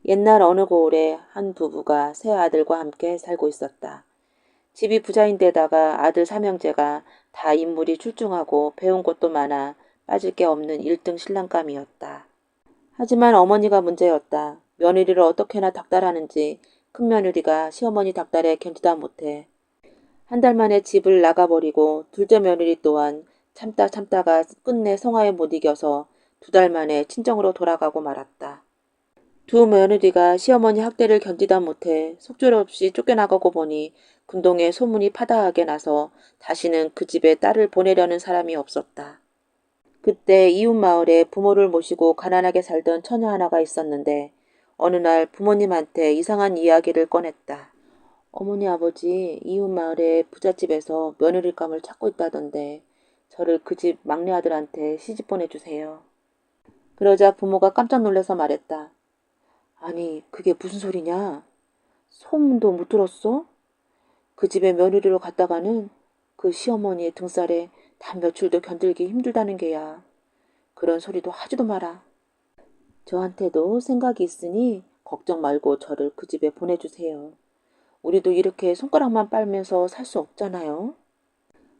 옛날 어느 고을에 한 부부가 세 아들과 함께 살고 있었다. 집이 부자인데다가 아들 삼형제가 다 인물이 출중하고 배운 것도 많아 빠질 게 없는 1등 신랑감이었다. 하지만 어머니가 문제였다. 며느리를 어떻게나 닥달하는지 큰며느리가 시어머니 닥달에 견디다 못해 한 달 만에 집을 나가버리고 둘째 며느리 또한 참다 참다가 끝내 성화에 못 이겨서 2달 만에 친정으로 돌아가고 말았다. 두 며느리가 시어머니 학대를 견디다 못해 속절없이 쫓겨나가고 보니 군동에 소문이 파다하게 나서 다시는 그 집에 딸을 보내려는 사람이 없었다. 그때 이웃 마을에 부모를 모시고 가난하게 살던 처녀 하나가 있었는데 어느 날 부모님한테 이상한 이야기를 꺼냈다. 어머니 아버지 이웃 마을의 부잣집에서 며느리감을 찾고 있다던데 저를 그 집 막내 아들한테 시집 보내주세요. 그러자 부모가 깜짝 놀라서 말했다. 아니, 그게 무슨 소리냐? 소문도 못 들었어? 그 집에 며느리로 갔다가는 그 시어머니의 등살에 단 며칠도 견딜기 힘들다는 게야. 그런 소리도 하지도 마라. 저한테도 생각이 있으니 걱정 말고 저를 그 집에 보내주세요. 우리도 이렇게 손가락만 빨면서 살 수 없잖아요.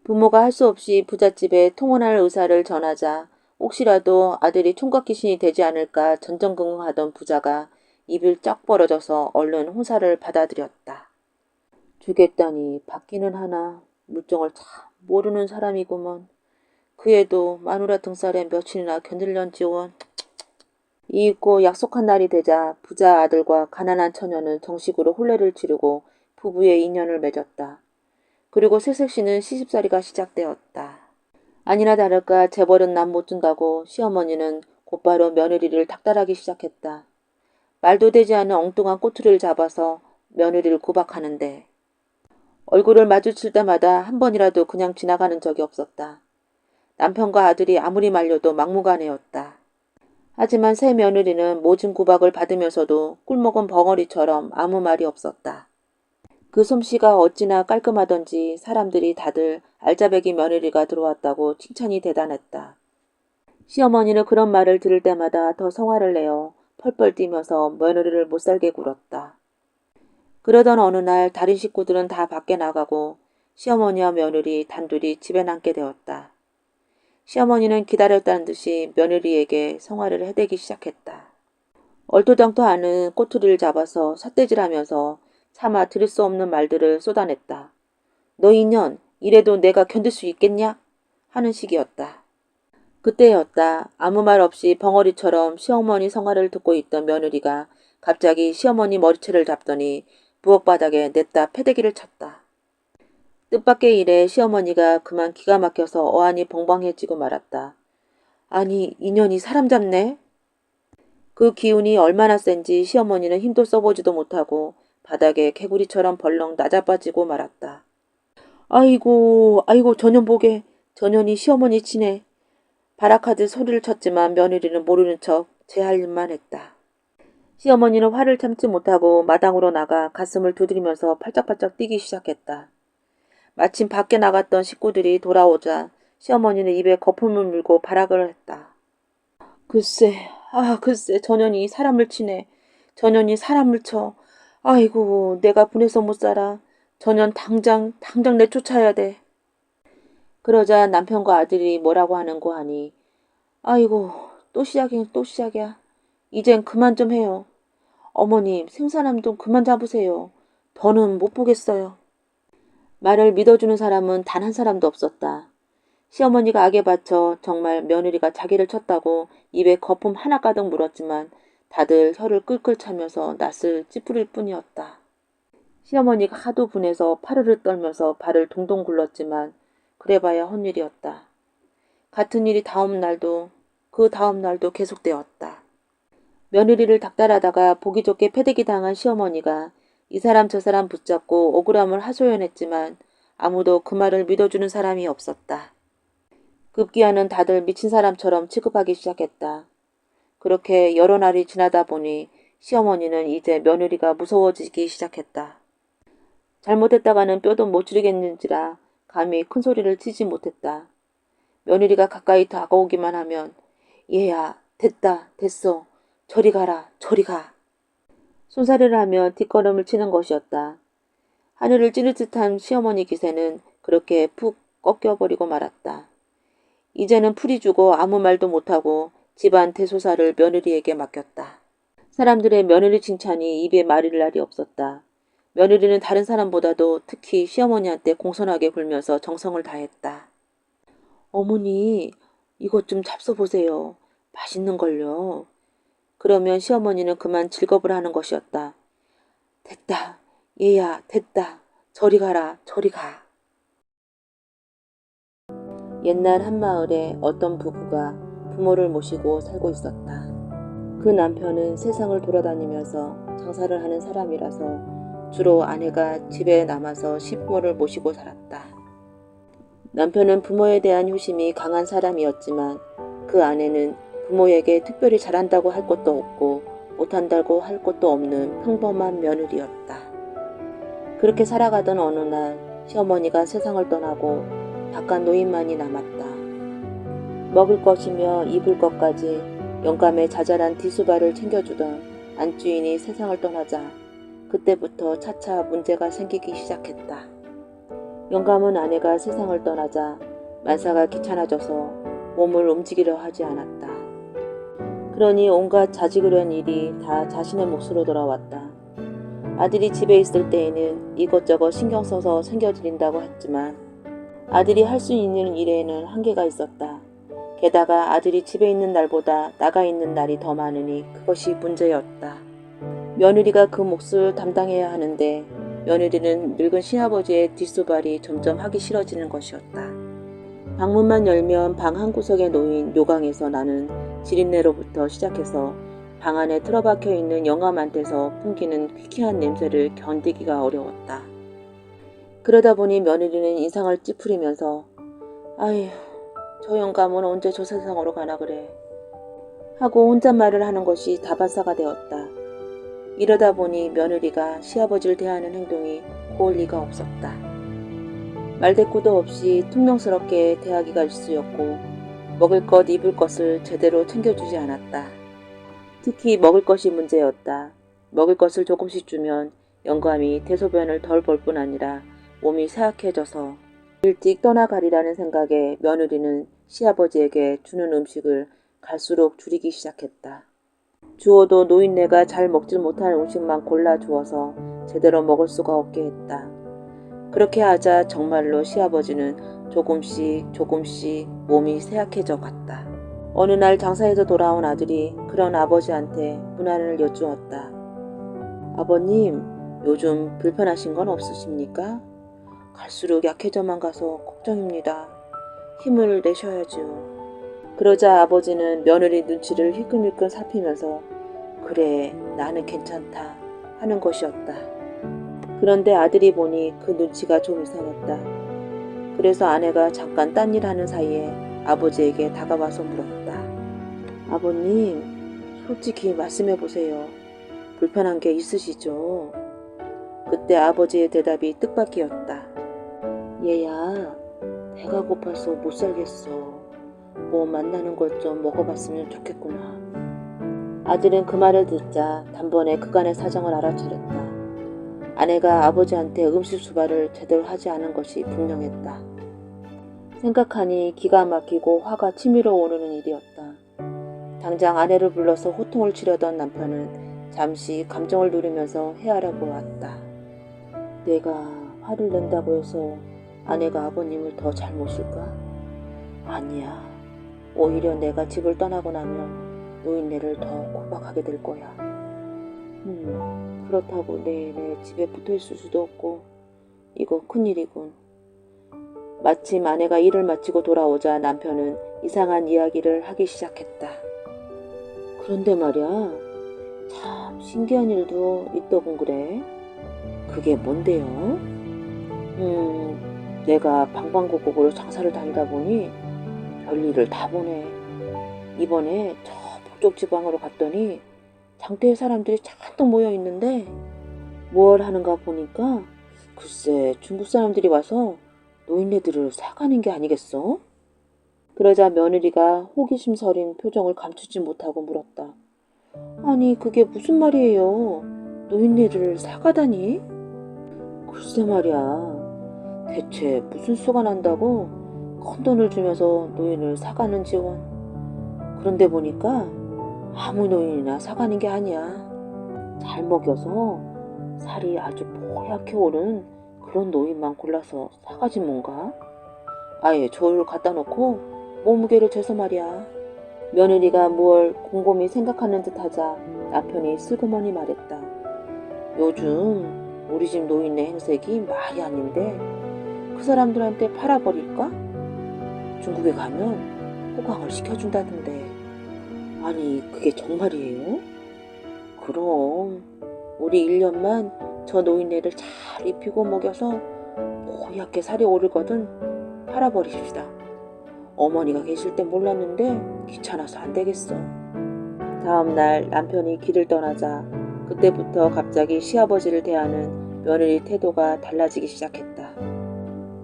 부모가 할 수 없이 부잣집에 통혼할 의사를 전하자 혹시라도 아들이 총각 귀신이 되지 않을까 전전긍긍하던 부자가 입을 쩍 벌어져서 얼른 혼사를 받아들였다. 주겠다니 받기는 하나 물정을 참 모르는 사람이구먼. 그 애도 마누라 등살에 며칠이나 견딜런지원. 이윽고 약속한 날이 되자 부자 아들과 가난한 처녀는 정식으로 혼례를 치르고 부부의 인연을 맺었다. 그리고 새색시는 시집살이가 시작되었다. 아니나 다를까 재벌은 남 못 준다고 시어머니는 곧바로 며느리를 닥달하기 시작했다. 말도 되지 않은 엉뚱한 꼬투리를 잡아서 며느리를 구박하는데 얼굴을 마주칠 때마다 한 번이라도 그냥 지나가는 적이 없었다. 남편과 아들이 아무리 말려도 막무가내였다. 하지만 새 며느리는 모진 구박을 받으면서도 꿀먹은 벙어리처럼 아무 말이 없었다. 그 솜씨가 어찌나 깔끔하던지 사람들이 다들 알짜배기 며느리가 들어왔다고 칭찬이 대단했다. 시어머니는 그런 말을 들을 때마다 더 성화를 내어 펄펄 뛰면서 며느리를 못살게 굴었다. 그러던 어느 날 다른 식구들은 다 밖에 나가고 시어머니와 며느리 단둘이 집에 남게 되었다. 시어머니는 기다렸다는 듯이 며느리에게 성화를 해대기 시작했다. 얼토당토 않은 꼬투리를 잡아서 삿대질하면서 차마 들을 수 없는 말들을 쏟아냈다. 너 인연, 이래도 내가 견딜 수 있겠냐? 하는 식이었다. 그때였다. 아무 말 없이 벙어리처럼 시어머니 성화를 듣고 있던 며느리가 갑자기 시어머니 머리채를 잡더니 부엌바닥에 냈다 패대기를 쳤다. 뜻밖의 일에 시어머니가 그만 기가 막혀서 어안이 벙벙해지고 말았다. 아니, 인연이 사람 잡네? 그 기운이 얼마나 센지 시어머니는 힘도 써보지도 못하고 바닥에 개구리처럼 벌렁 낮아빠지고 말았다. 아이고, 아이고, 전년 보게. 전년이 시어머니 치네. 발악하듯 소리를 쳤지만 며느리는 모르는 척 제 할 일만 했다. 시어머니는 화를 참지 못하고 마당으로 나가 가슴을 두드리면서 팔짝팔짝 뛰기 시작했다. 마침 밖에 나갔던 식구들이 돌아오자 시어머니는 입에 거품을 물고 발악을 했다. 글쎄, 전년이 사람을 치네. 전년이 사람을 쳐. 아이고, 내가 분해서 못 살아. 전년 당장 내쫓아야 돼. 그러자 남편과 아들이 뭐라고 하는고 하니 아이고, 또 시작이야. 이젠 그만 좀 해요. 어머님, 생사람 좀 그만 잡으세요. 더는 못 보겠어요. 말을 믿어주는 사람은 단 한 사람도 없었다. 시어머니가 악에 받쳐 정말 며느리가 자기를 쳤다고 입에 거품 하나 가득 물었지만 다들 혀를 끌끌 차면서 낯을 찌푸릴 뿐이었다. 시어머니가 하도 분해서 파르르 떨면서 발을 동동 굴렀지만 그래봐야 헛일이었다. 같은 일이 그 다음 날도 계속되었다. 며느리를 닥달하다가 보기 좋게 패대기 당한 시어머니가 이 사람 저 사람 붙잡고 억울함을 하소연했지만 아무도 그 말을 믿어주는 사람이 없었다. 급기야는 다들 미친 사람처럼 취급하기 시작했다. 그렇게 여러 날이 지나다 보니 시어머니는 이제 며느리가 무서워지기 시작했다. 잘못했다가는 뼈도 못 추리겠는지라 감히 큰 소리를 치지 못했다. 며느리가 가까이 다가오기만 하면 얘야, 됐다, 됐어. 저리 가라, 저리 가. 손살이를 하며 뒷걸음을 치는 것이었다. 하늘을 찌를 듯한 시어머니 기세는 그렇게 푹 꺾여버리고 말았다. 이제는 풀이 죽어 아무 말도 못하고 집안 대소사를 며느리에게 맡겼다. 사람들의 며느리 칭찬이 입에 마를 날이 없었다. 며느리는 다른 사람보다도 특히 시어머니한테 공손하게 굴면서 정성을 다했다. 어머니, 이것 좀 잡숴보세요. 맛있는걸요. 그러면 시어머니는 그만 즐겁을 하는 것이었다. 됐다. 얘야, 됐다. 저리 가라, 저리 가. 옛날 한마을에 어떤 부부가 부모를 모시고 살고 있었다. 그 남편은 세상을 돌아다니면서 장사를 하는 사람이라서 주로 아내가 집에 남아서 시부모를 모시고 살았다. 남편은 부모에 대한 효심이 강한 사람이었지만 그 아내는 부모에게 특별히 잘한다고 할 것도 없고 못한다고 할 것도 없는 평범한 며느리였다. 그렇게 살아가던 어느 날 시어머니가 세상을 떠나고 바깥 노인만이 남았다. 먹을 것이며 입을 것까지 영감의 자잘한 디수발을 챙겨주던 안주인이 세상을 떠나자 그때부터 차차 문제가 생기기 시작했다. 영감은 아내가 세상을 떠나자 만사가 귀찮아져서 몸을 움직이려 하지 않았다. 그러니 온갖 자직으려는 일이 다 자신의 몫으로 돌아왔다. 아들이 집에 있을 때에는 이것저것 신경 써서 챙겨드린다고 했지만 아들이 할 수 있는 일에는 한계가 있었다. 게다가 아들이 집에 있는 날보다 나가 있는 날이 더 많으니 그것이 문제였다. 며느리가 그 몫을 담당해야 하는데 며느리는 늙은 시아버지의 뒷수발이 점점 하기 싫어지는 것이었다. 방문만 열면 방 한구석에 놓인 요강에서 나는 지린내로부터 시작해서 방 안에 틀어박혀 있는 영감한테서 풍기는 퀴퀴한 냄새를 견디기가 어려웠다. 그러다 보니 며느리는 인상을 찌푸리면서 아휴, 저 영감은 언제 저 세상으로 가나 그래 하고 혼잣말을 하는 것이 다반사가 되었다. 이러다 보니 며느리가 시아버지를 대하는 행동이 고울 리가 없었다. 말대꾸도 없이 퉁명스럽게 대하기가 일쑤였고 먹을 것 입을 것을 제대로 챙겨주지 않았다. 특히 먹을 것이 문제였다. 먹을 것을 조금씩 주면 영감이 대소변을 덜 볼 뿐 아니라 몸이 사약해져서 일찍 떠나가리라는 생각에 며느리는 시아버지에게 주는 음식을 갈수록 줄이기 시작했다. 주어도 노인네가 잘 먹질 못할 음식만 골라 주어서 제대로 먹을 수가 없게 했다. 그렇게 하자 정말로 시아버지는 조금씩 몸이 쇠약해져 갔다. 어느 날 장사에서 돌아온 아들이 그런 아버지한테 문안을 여쭈었다. 아버님, 요즘 불편하신 건 없으십니까? 갈수록 약해져만 가서 걱정입니다. 힘을 내셔야죠. 그러자 아버지는 며느리 눈치를 힐끔힐끔 살피면서 그래, 나는 괜찮다 하는 것이었다. 그런데 아들이 보니 그 눈치가 좀 이상했다. 그래서 아내가 잠깐 딴 일 하는 사이에 아버지에게 다가와서 물었다. 아버님, 솔직히 말씀해 보세요. 불편한 게 있으시죠? 그때 아버지의 대답이 뜻밖이었다. 얘야, 배가 고파서 못 살겠어. 뭐 만나는 것 좀 먹어봤으면 좋겠구나. 아들은 그 말을 듣자 단번에 그간의 사정을 알아차렸다. 아내가 아버지한테 음식 수발을 제대로 하지 않은 것이 분명했다. 생각하니 기가 막히고 화가 치밀어 오르는 일이었다. 당장 아내를 불러서 호통을 치려던 남편은 잠시 감정을 누리면서 헤아려 보았다. 내가 화를 낸다고 해서 아내가 아버님을 더 잘 모실까? 아니야. 오히려 내가 집을 떠나고 나면 노인네를 더 구박하게 될 거야. 그렇다고 내내 집에 붙어 있을 수도 없고 이거 큰일이군. 마침 아내가 일을 마치고 돌아오자 남편은 이상한 이야기를 하기 시작했다. 그런데 말이야, 참 신기한 일도 있더군 그래. 그게 뭔데요? 내가 방방곡곡으로 장사를 다니다 보니 별일을 다 보네. 이번에 저 북쪽 지방으로 갔더니 장터에 사람들이 잔뜩 모여 있는데 뭘 하는가 보니까 글쎄 중국 사람들이 와서 노인네들을 사가는 게 아니겠어? 그러자 며느리가 호기심 서린 표정을 감추지 못하고 물었다. 아니 그게 무슨 말이에요? 노인네를 사가다니? 글쎄 말이야. 대체 무슨 수가 난다고 큰 돈을 주면서 노인을 사가는 지원. 그런데 보니까 아무 노인이나 사가는 게 아니야. 잘 먹여서 살이 아주 뽀얗게 오른 그런 노인만 골라서 사가지 뭔가? 아예 저울 갖다 놓고 몸무게를 재서 말이야. 며느리가 뭘 곰곰이 생각하는 듯 하자 남편이 슬그머니 말했다. 요즘 우리 집 노인네 행색이 말이 아닌데 그 사람들한테 팔아버릴까? 중국에 가면 호강을 시켜준다던데. 아니 그게 정말이에요? 그럼 우리 1년만 저 노인네를 잘 입히고 먹여서 뽀얗게 살이 오르거든 팔아버립시다. 어머니가 계실 땐 몰랐는데 귀찮아서 안 되겠어. 다음날 남편이 길을 떠나자 그때부터 갑자기 시아버지를 대하는 며느리 태도가 달라지기 시작했다.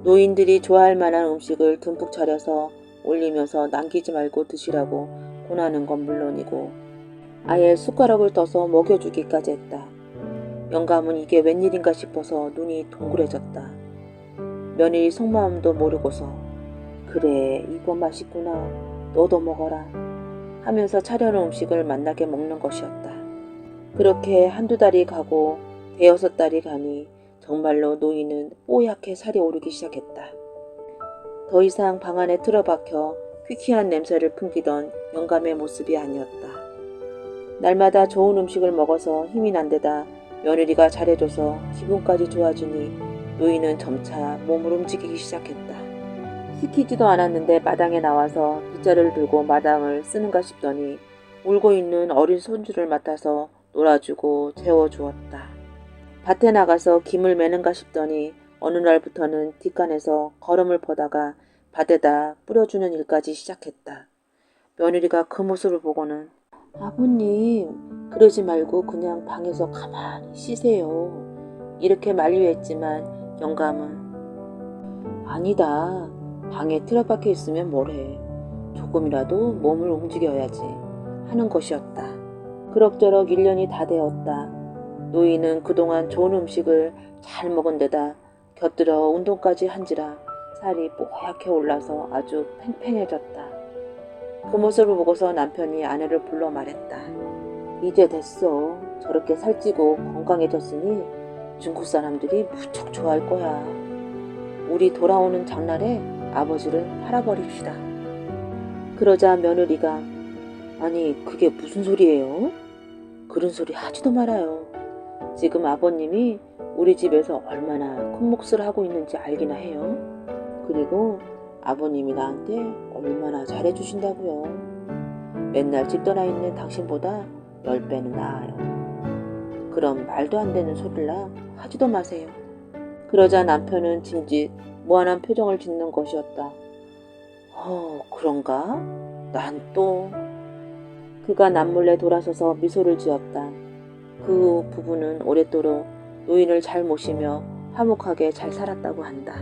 노인들이 좋아할 만한 음식을 듬뿍 차려서 올리면서 남기지 말고 드시라고 권하는 건 물론이고 아예 숟가락을 떠서 먹여주기까지 했다. 영감은 이게 웬일인가 싶어서 눈이 동그래졌다. 며느리 속마음도 모르고서 그래 이거 맛있구나 너도 먹어라 하면서 차려놓은 음식을 맛나게 먹는 것이었다. 그렇게 한두 달이 가고 대여섯 달이 가니 정말로 노인은 뽀얗게 살이 오르기 시작했다. 더 이상 방 안에 틀어박혀 퀴퀴한 냄새를 풍기던 영감의 모습이 아니었다. 날마다 좋은 음식을 먹어서 힘이 난 데다 며느리가 잘해줘서 기분까지 좋아지니 노인은 점차 몸을 움직이기 시작했다. 시키지도 않았는데 마당에 나와서 빗자루를 들고 마당을 쓰는가 싶더니 울고 있는 어린 손주를 맡아서 놀아주고 재워주었다. 밭에 나가서 김을 매는가 싶더니 어느 날부터는 뒷간에서 거름을 퍼다가 밭에다 뿌려주는 일까지 시작했다. 며느리가 그 모습을 보고는 아버님 그러지 말고 그냥 방에서 가만히 쉬세요. 이렇게 만류했지만 영감은 아니다. 방에 틀어박혀 있으면 뭐래. 조금이라도 몸을 움직여야지 하는 것이었다. 그럭저럭 1년이 다 되었다. 노인은 그동안 좋은 음식을 잘 먹은 데다 곁들여 운동까지 한지라 살이 뽀얗게 올라서 아주 팽팽해졌다. 그 모습을 보고서 남편이 아내를 불러 말했다. 이제 됐어. 저렇게 살찌고 건강해졌으니 중국 사람들이 무척 좋아할 거야. 우리 돌아오는 장날에 아버지를 팔아버립시다. 그러자 며느리가 아니 그게 무슨 소리예요? 그런 소리 하지도 말아요. 지금 아버님이 우리 집에서 얼마나 큰 몫을 하고 있는지 알기나 해요. 그리고 아버님이 나한테 얼마나 잘해주신다고요. 맨날 집 떠나 있는 당신보다 10배는 나아요. 그럼 말도 안 되는 소리라 하지도 마세요. 그러자 남편은 짐짓 무한한 표정을 짓는 것이었다. 그런가? 난 또... 그가 남몰래 돌아서서 미소를 지었다. 그 후 부부는 오랫도록 노인을 잘 모시며 화목하게 잘 살았다고 한다.